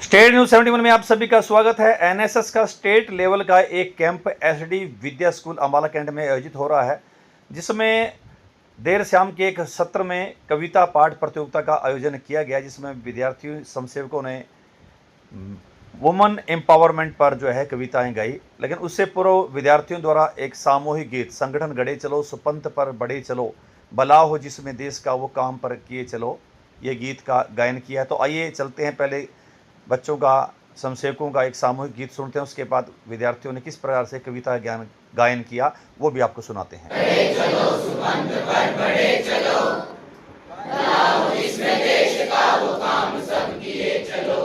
State news 71 में आप सभी का स्वागत है। एनएसएस का स्टेट लेवल का एक कैंप एसडी विद्या स्कूल अम्बाला कैंट में आयोजित हो रहा है, जिसमें देर शाम के एक सत्र में कविता पाठ प्रतियोगिता का आयोजन किया गया, जिसमें विद्यार्थियों स्वयंसेवकों ने वुमन एम्पावरमेंट पर जो है कविताएं गाई। लेकिन उससे पूर्व विद्यार्थियों द्वारा एक सामूहिक गीत संगठन गढ़े चलो सुपंथ पर बढ़े चलो भला हो जिसमें देश का वो काम पर किए चलो, ये गीत का गायन किया। तो आइए चलते हैं, पहले बच्चों का स्वयंसेवकों का एक सामूहिक गीत सुनते हैं, उसके बाद विद्यार्थियों ने किस प्रकार से कविता गायन किया वो भी आपको सुनाते हैं। बढ़े चलो सुपंथ पर बढ़े चलो, भला हो जिसमें देश का वो काम सब किए चलो।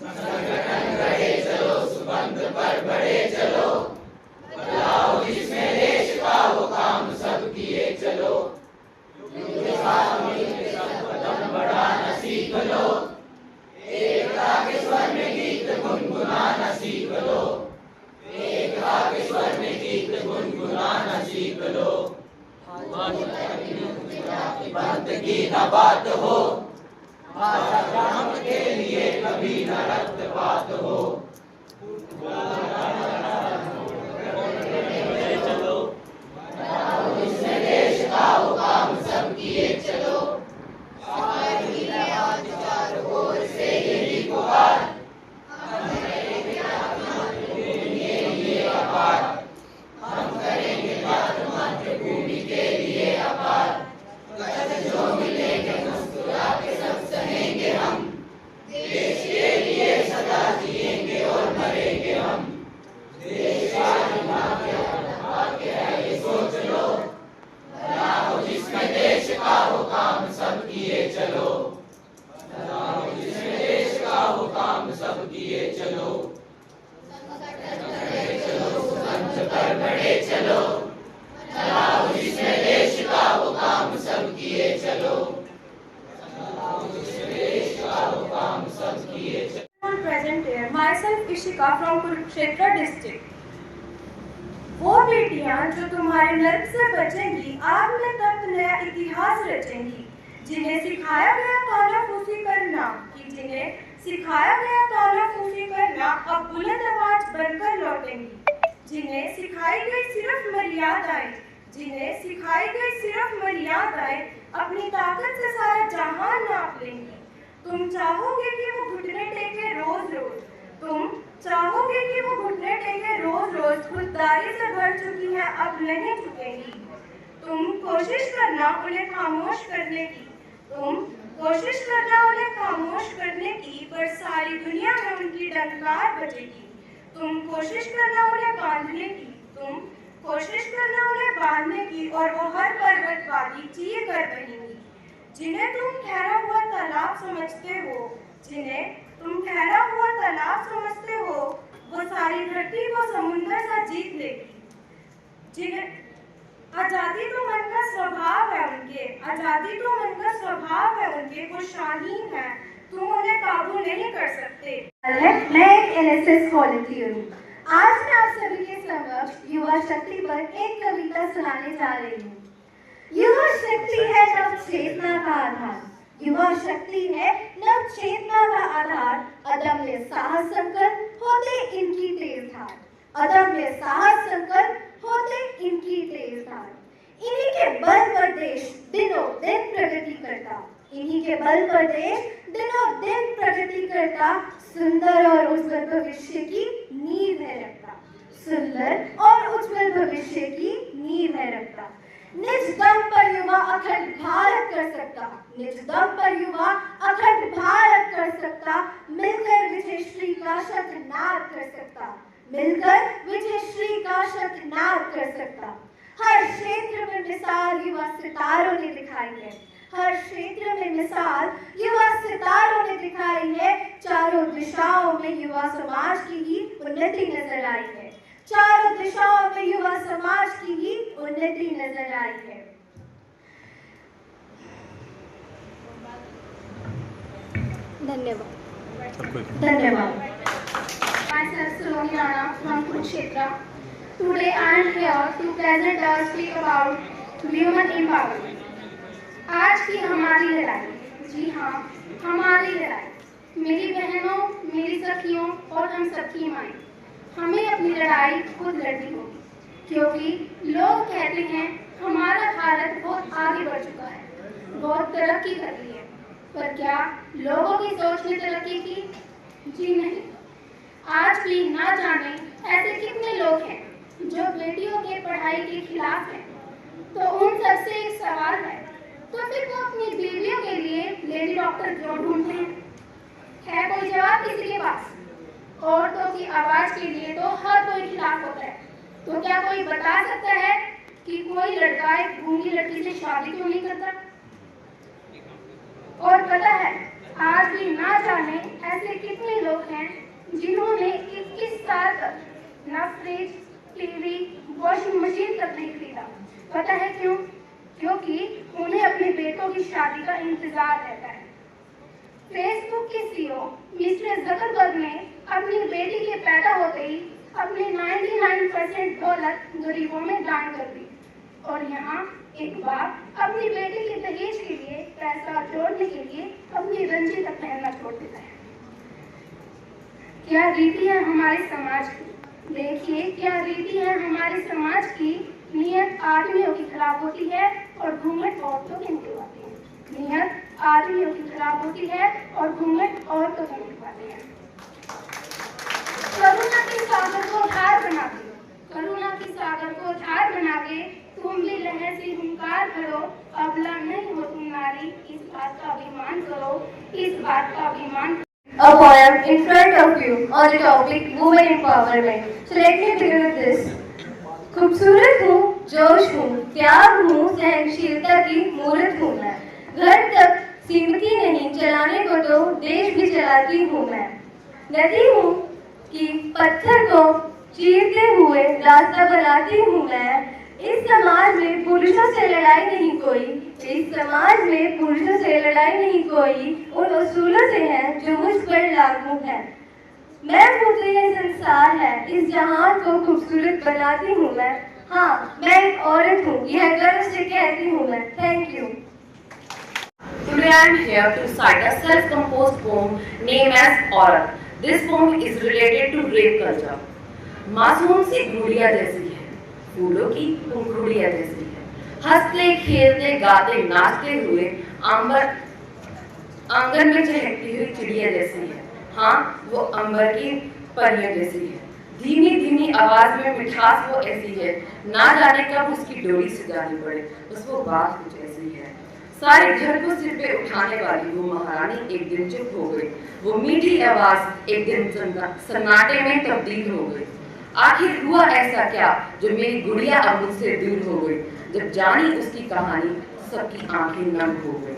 संगठन गढ़े चलो सुपंथ पर बढ़े चलो, भला हो जिसमें देश का वो काम सब किए चलो। युद्ध साथ मिलकर सब कदम बढ़ाना सीख लो, एकता के स्वर में गीत गुनगुनाना सीख लो, एकता के स्वर में गीत गुनगुनाना सीख लो। पंथ की न बात हो, भाषा राम के लिए कभी न रक्तपात हो। इसमें देश का वो काम सब किए चलो। Present here, myself Ishika from Kurukshetra district. वो बेटियां जो तुम्हारे नर्क से बचेंगी, आग में तप्त नया इतिहास रचेंगी, जिन्हें सिखाया गया ताना फूसी करना, कि जिन्हें सिखाया गया ताना फूसी करना अब बुलंद आवाज बनकर लौटेंगी, जिन्हें सिखाई गई सिर्फ मर्यादाएं, जिन्हें सिखाई गई सिर्फ मर्यादाएं अपनी ताकत से सारा जहां नाप लेंगी। तुम चाहोगे कि वो घुटने टेके रोज रोज, तुम चाहोगे कि वो घुटने टेके रोज रोज, खुददारी से भर चुकी है अब नहीं झुकेंगी। तुम कोशिश करना उन्हें खामोश करने की, तुम कोशिश करना उन्हें खामोश करने की, पर सारी दुनिया में उनकी डंकार बजेगी। तुम कोशिश करना उन्हें बांधने की, तुम कोशिश करना उन्हें बांधने की, और वो हर पर्वतवादी चीर कर बहेंगी। जिन्हें तुम ठहरा हुआ तालाब समझते हो, जिन्हें तुम ठहरा हुआ तालाब समझते हो, वो सारी धरती को समुद्र सा जीत लेगी। जिन्हें आजादी तो मन का स्वभाव है उनके, आजादी तो मन का स्वभाव है उनके, वो शाहीन है, तुम उन्हें काबू नहीं कर सकते। मैं एक एनएसएस वॉलंटियर हूँ। आज मैं आप सभी के समक्ष युवा शक्ति पर एक कविता सुनाने जा रही हूँ। युवा शक्ति है नव चेतना का आधार, युवा शक्ति है नव चेतना का आधार, अदम्य साहस संकल्प होते इनकी तेज धार, अदम्य साहस संकल्प होते इनकी तेज धार। इन्हीं के बल पर देश दिनों दिन प्रगति करता, इन्हीं के बल पर देश दिनों दिन प्रगति करता, सुंदर और उज्जवल भविष्य की नींव है रखता, सुंदर और उज्जवल भविष्य की नींव है रखता। निज दम पर युवा अखंड भारत कर सकता, निज दम पर युवा अखंड भारत कर सकता, मिलकर विजयश्री का शतनाद कर सकता, मिलकर विजयश्री का शतनाद कर सकता। हर क्षेत्र में मिसाल युवा सितारों ने दिखाई है, हर क्षेत्र में मिसाल युवा सितारों ने दिखाई है, चारों दिशाओं में युवा समाज की ही उन्नति नजर आई है, चारों दिशाओं में युवा समाज की ही उन्नति नजर आई है। धन्यवाद। धन्यवाद। Myself Saloni Rana from Kurukshetra. Today I am here to present or speak about women empowerment. आज की हमारी लड़ाई, जी हाँ, हमारी लड़ाई, मेरी बहनों, मेरी सखियों और हम सबकी माएँ, हमें अपनी लड़ाई खुद लड़नी होगी, क्योंकि लोग कहते हैं हमारा भारत बहुत आगे बढ़ चुका है, बहुत तरक्की कर ली है, पर क्या लोगों की सोच ने तरक्की की? जी नहीं। आज भी ना जाने ऐसे कितने लोग हैं जो बेटियों के पढ़ाई के खिलाफ हैं। तो उन सबसे एक सवाल है, तो फिर वो अपनी बीवियों के लिए लेडी डॉक्टर क्यों ढूंढते हैं? है कोई जवाब किसी के पास? औरतों की आवाज के लिए तो हर कोई खिलाफ होता है, तो क्या कोई बता सकता है कि कोई लड़का एक गूंगी लड़की से शादी क्यों नहीं करता? और पता है, आज भी ना जाने ऐसे कितने लोग हैं जिन्होंने 21 साल तक न फ्रिज, टीवी, वॉशिंग मशीन तक नहीं खरीदा। पता है क्यों? क्योंकि उन्हें अपने बेटों की शादी का इंतजार रहता है। फेसबुक के सीईओ मिस्टर जकरबर्ग ने अपनी बेटी के पैदा होते ही अपने 99% दौलत गरीबों में दान कर दी, और यहाँ एक बाप अपनी बेटी के दहेज के लिए पैसा जोड़ने के लिए अपनी रंजी तक पहनना छोड़ देता है। क्या रीति है हमारे समाज की? देखिए, क्या रीति है हमारे समाज की? नियत आदमियों की खराब होती है और घूंघट औरतों की निकलवाती है। नियत आदमियों की खराब होती है और घूंघट औरतों की निकलवाती है। करुणा के सागर को धार बना के, करुणा के सागर को धार बना के तुम भी लहर से हुंकार करो, अबला नहीं हो तुम नारी, इस बात का अभिमान करो, इस बात का अभिमान करो। A poem in front of you on the topic women empowerment. So let me begin with this. खूबसूरत हूँ, जोश हूँ, त्याग हूँ, सहनशीलता की मूर्त हूँ मैं। घर तक सीमती नहीं, चलाने को तो देश भी चलाती हूँ मैं। नदी हूँ कि पत्थर को चीरते हुए रास्ता बनाती हूँ मैं। इस समाज में पुरुषों से लड़ाई नहीं कोई, इस समाज में पुरुषों से लड़ाई नहीं कोई, उन उसूलों से है जो मुझ पर लागू है। मैं हूँ तो ये संसार है, इस जहान को खूबसूरत बनाती हूँ मैं। हाँ, मैं एक औरत हूँ, यह गर्व से कहती हूँ मैं। Thank you. Today I am here to cite a self-composed poem named as Aurat. This poem is related to rape culture. मासूम सी गुड़िया जैसी है, फूलों की पंखुड़िया जैसी है, हंसते खेलते गाते नाचते हुए आंगन में चहकती हुई चिड़िया जैसी है। हाँ, वो अंबर की परियों जैसी है। धीमी धीमी आवाज में मिठास वो ऐसी है, ना जाने कब उसकी डोरी सजानी पड़े, बस वो बात कुछ ऐसी है। सारे घर को सिर पे उठाने वाली वो महारानी एक दिन चुप हो गई, वो मीठी आवाज एक दिन सन्नाटे में तब्दील हो गई। आखिर हुआ ऐसा क्या जो मेरी गुड़िया अब मुझसे दूर हो गई? जब जानी उसकी कहानी सबकी आंखें नम हो गई।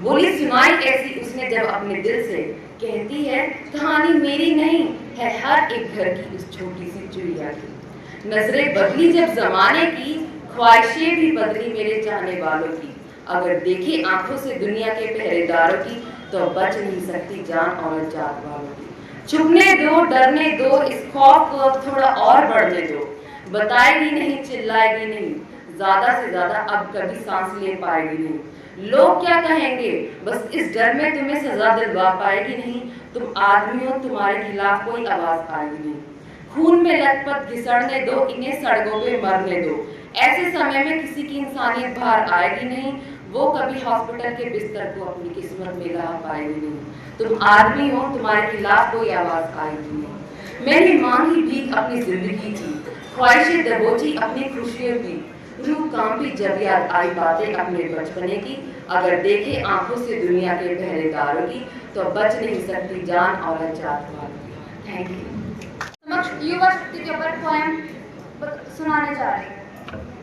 बोली सुनाई ऐसी उसने जब अपने दिल से, कहती है कहानी मेरी नहीं है हर एक घर की उस छोटी सी चिड़िया की। नजरें बदली जब जमाने की, ख्वाहिशें भी बदली मेरे चाहने वालों की। अगर देखे आंखों से दुनिया के पहरेदारों की, तो बच नहीं सकती जान और जात वालों की। छुपने दो, डरने दो, इस खौफ को अब थोड़ा और बढ़ने दो। बताएगी नहीं, चिल्लाएगी नहीं, ज्यादा से ज्यादा अब कभी सांस ले पाएगी नहीं। लोग क्या कहेंगे, बस इस डर में तुम्हें सजा दिलवा पाएगी नहीं। तुम आदमी हो, तुम्हारे खिलाफ कोई आवाज आएगी नहीं। खून में लथपथ घिसड़ने दो, इन्हें सड़कों पे मरने दो। ऐसे समय में किसी की इंसानियत बाहर आएगी नहीं, वो कभी हॉस्पिटल के बिस्तर को अपनी किस्मत में ला पाएगी नहीं। तुम आदमी हो, तुम्हारे खिलाफ कोई आवाज आएगी नहीं। मैंने मांगी भीख अपनी जिंदगी की, ख्वाहिशें दबोची अपनी खुशियों की। रूह कांपी जब याद आई बातें अपने बचपने की। अगर देखे आंखों से दुनिया के पहरेदारों की, तो बच नहीं सकती जान और जात वालों की। Thank you. समक्ष युवा शक्ति के ऊपर पोएम सुनाने जा रही हूँ।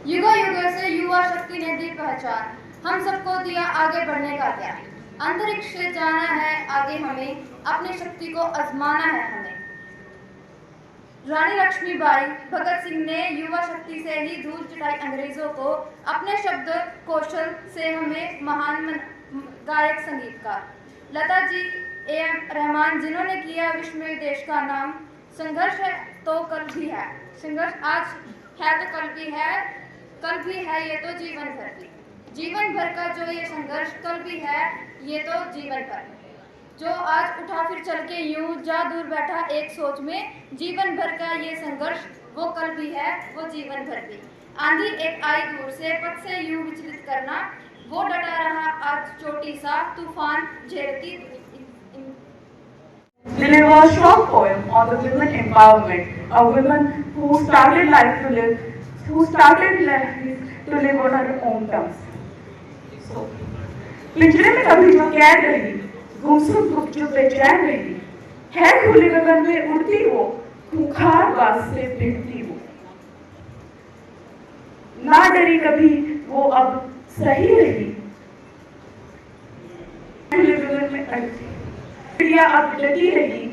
युगों युगों से युवा शक्ति ने दी पहचान, हम सबको दिया आगे बढ़ने का ज्ञान। अंतरिक्ष से जाना है आगे हमें, अपनी शक्ति को आजमाना है हमें। रानी लक्ष्मीबाई, भगत सिंह ने युवा शक्ति से ही धूल चटाई अंग्रेजों को। अपने शब्द कौशल से हमें महान गायक संगीतकार लता जी, A.M. रहमान, जिन्होंने किया विश्व में देश का नाम। संघर्ष है तो कल भी है, संघर्ष आज है तो कल भी है, कल भी है ये तो जीवन भर की। जीवन भर का जो ये संघर्ष कल भी है, ये तो जीवन भर। जो आज उठा फिर चल के यूं जा दूर बैठा एक सोच में, जीवन भर का ये संघर्ष वो कल भी है वो जीवन भर भी। आंधी एक आई दूर से पथ से यूं विचलित करना, वो डटा रहा आज चोटी सा तूफान झेलती। Deliver a short poem on the women empowerment, a woman who started life to live on her own terms. So, पिंजरे में कभी जो कैद रही, गुमसुम गुपचुप बेचैन रही, है खुले गगन में उड़ती वो, खूंखार बाज से भिड़ती वो। ना डरी कभी वो अब सही रही, खुले गगन में अड़ती चिड़िया अब डटी रही।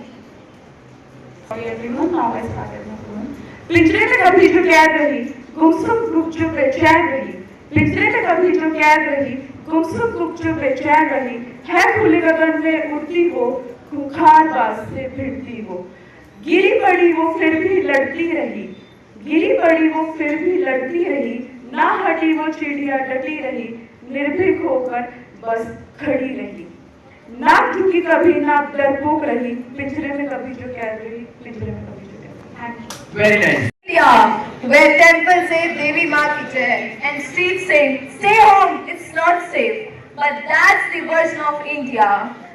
पिंजरे में कभी जो कैद रही, गुमसुम गुपचुप बेचैन रही, पिंजरे में कभी जो कैद रही, गुमसुम गुपचुप बेचैन रही, है खुले गगन में उड़ती वो, खूंखार बाज से भिड़ती वो। गिरी पड़ी वो फिर भी लड़ती रही, गिरी पड़ी वो फिर भी लड़ती रही, ना हटी वो चिड़िया डटी रही, निर्भीक होकर बस खड़ी रही। ना झुकी कभी ना डरपोक रही, पिंजरे में कभी जो कैद रही, पिंजरे में कभी जो कैद। Very nice. Where temple say Devi Maa ki jai and streets say stay home, it's not safe. But that's the version of India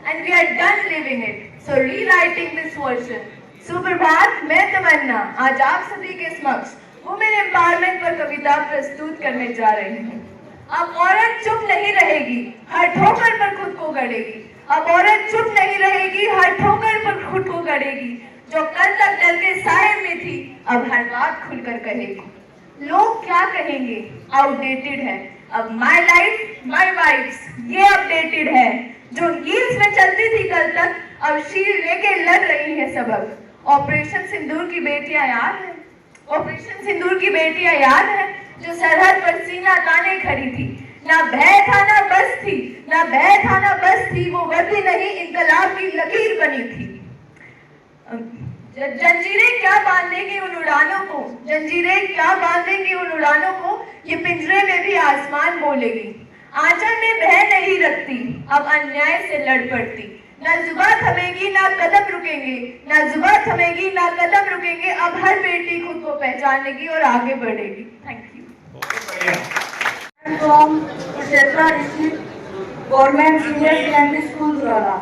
and we are done living it. So rewriting this version. सुप्रभात, मैं तमन्ना आज आप सभी के समक्ष women empowerment पर कविता प्रस्तुत करने जा रही हूँ। अब औरत चुप नहीं रहेगी, हर ठोकर पर खुद को गढ़ेगी। अब औरत चुप नहीं रहेगी, हर ठोकर पर खुद को गढ़ेगी। जो कल तक डर के साए में थी, अब हर बात खुलकर कहेगी। लोग क्या कहेंगे, आउटडेटेड है। अब माय लाइफ माय वाइफ्स ये अपडेटेड है। जो हील्स में चलती थी कल तक, अब शील्ड लेके लड़ रही है सबक। ऑपरेशन सिंदूर की बेटियां याद है, ऑपरेशन सिंदूर की बेटियां याद है, जो सरहद पर सीना ताने खड़ी थी। ना भय था ना बस थी, ना भय था ना बस थी, वो वर्दी नहीं इनकलाब की लकीर बनी थी। जंजीरें क्या बांधेंगी उन उड़ानों को, जंजीरें क्या बांधेंगी उन उड़ानों को, ये पिंजरे में भी आसमान बोलेगी। आंचल में भय नहीं रखती, अब अन्याय से लड़ पड़ती। ना जुबान थमेगी ना कदम रुकेंगे, ना जुबान थमेगी ना कदम रुकेंगे। अब हर बेटी खुद को पहचानेगी और आगे बढ़ेगी। Thank you. From Kshetra District Government Senior Secondary School Durala.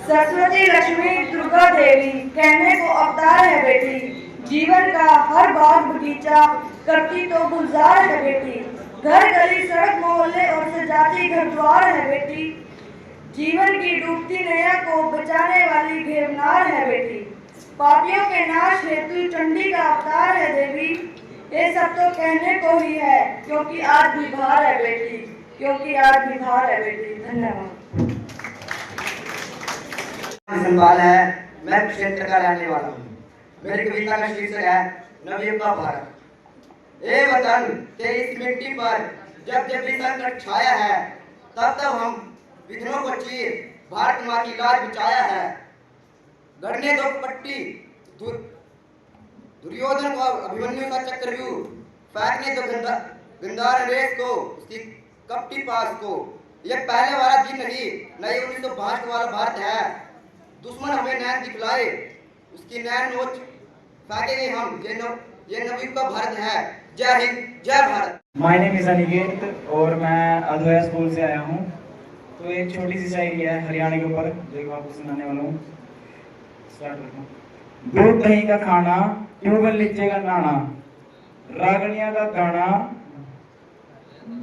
Saraswati Lakshmi Durga Devi कहने को अवतार है बेटी, जीवन का हर बाग बगीचा करती तो गुलजार है बेटी। घर गली सड़क मोहल्ले और सजाती घर द्वार है बेटी, जीवन की डूबती नैया को बचाने वाली घेरनार है बेटी। पापियों के नाश हेतु चंडी का अवतार है देवी, ये सब तो कहने को ही है, क्योंकि आज भी बाहर है बेटी, क्योंकि आज भी बाहर है बेटी। धन्यवाद। सवाल है, मैं क्षेत्र का रहने वाला हूँ। मेरी कविता का शीर्षक है नवयुग का भारत। ए वतन के इस मिट्टी पर जब जब भी संकट छाया है, तब तब हम विघ्नों को चीर भारत माँ की लाज बचाया है। गढ़ने दो पट्टी दुर्योधन को अभिमन्यु का चक्रव्यूह, फेंकने दो गंधार रेस को उसकी कपटी पास को। ये पहले वाला दिन नहीं, नई 1962 वाला भारत है। दुश्मन हमें नैन दिखलाए, उसकी नैन नोच फेंकेंगे हम। ये नवयुग का भारत है। जय हिंद, जय Bharat. My name is Aniket और मैं अधोया स्कूल से आया हूँ। तो एक छोटी सी शायरी है हरियाणा के ऊपर, जो आपको सुनाने वाला हूँ। स्टार्ट करता हूँ। दूध दही का खाना, ट्यूबवेल नीचे का नाना, रागनिया का गाना,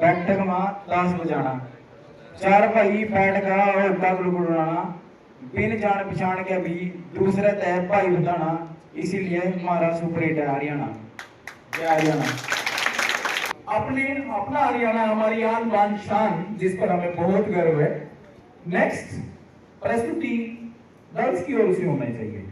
बैठक माँ ताश बजाना, चार भाई बैठ का और गुड़ उड़ाना, बिन जान पहचान के भी दूसरे तय भाई बताना, इसीलिए हमारा सुपर हिट है हरियाणा। जय हरियाणा। अपना हरियाणा हमारी आन बान शान, जिस पर हमें बहुत गर्व है। नेक्स्ट प्रस्तुति गर्ल्स की ओर से होना चाहिए।